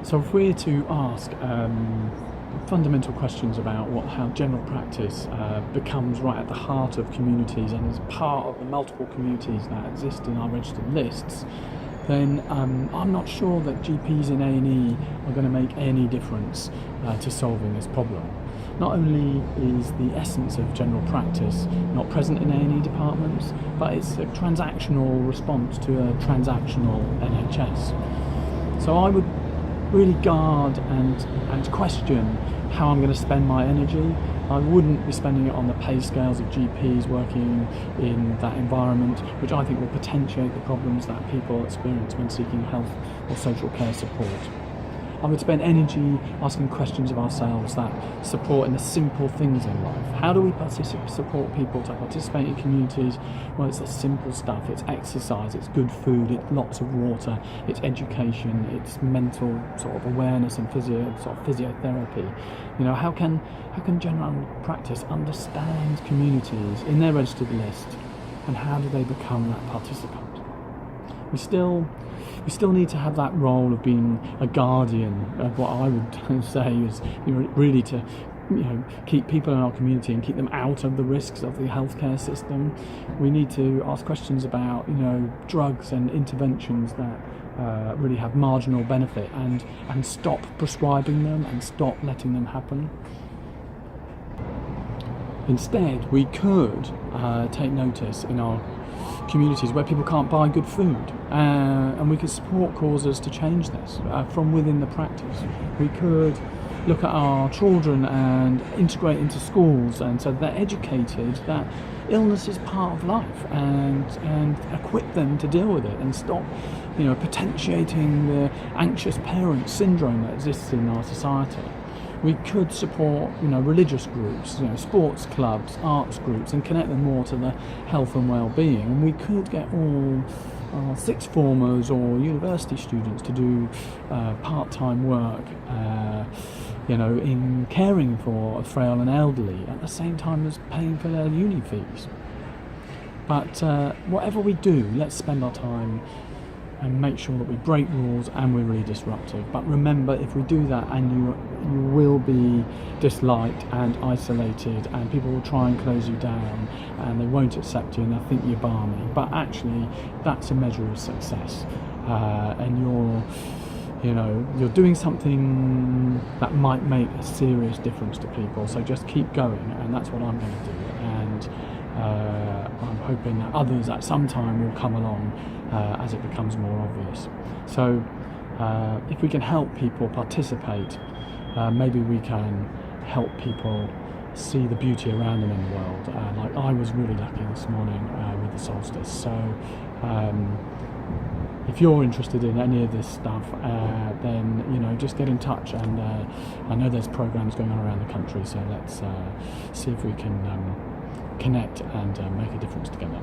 So if we're to ask fundamental questions about how general practice becomes right at the heart of communities and is part of the multiple communities that exist in our registered lists, then I'm not sure that GPs in A&E are going to make any difference to solving this problem. Not only is the essence of general practice not present in A&E departments, but it's a transactional response to a transactional NHS. So I would really guard and question how I'm going to spend my energy. I wouldn't be spending it on the pay scales of GPs working in that environment, which I think will potentiate the problems that people experience when seeking health or social care support. I would spend energy asking questions of ourselves that support in the simple things in life. How do we support people to participate in communities? Well, it's the simple stuff. It's exercise, it's good food, it's lots of water, it's education, it's mental sort of awareness and physiotherapy. You know, how can general practice understand communities in their registered list, and how do they become that participant? We still need to have that role of being a guardian of what I would say is, really to, keep people in our community and keep them out of the risks of the healthcare system. We need to ask questions about, drugs and interventions that really have marginal benefit and stop prescribing them and stop letting them happen. Instead, we could take notice in our communities where people can't buy good food, and we could support causes to change this from within the practice. We could look at our children and integrate into schools, and so they're educated that illness is part of life, and equip them to deal with it and stop potentiating the anxious parent syndrome that exists in our society. We could support, religious groups, sports clubs, arts groups, and connect them more to the health and well-being. And we could get all sixth formers or university students to do part-time work, in caring for a frail and elderly at the same time as paying for their uni fees. But whatever we do, let's spend our time and make sure that we break rules and we're really disruptive. But remember, if we do that, and you will be disliked and isolated, and people will try and close you down, and they won't accept you, and they'll think you're balmy. But actually, that's a measure of success, and you're doing something that might make a serious difference to people. So just keep going, and that's what I'm going to do. And I'm hoping that others at some time will come along as it becomes more obvious. So if we can help people participate, maybe we can help people see the beauty around them in the world. Like I was really lucky this morning with the Solstice. So if you're interested in any of this stuff, then just get in touch. And I know there's programs going on around the country, so let's see if we can connect and make a difference together.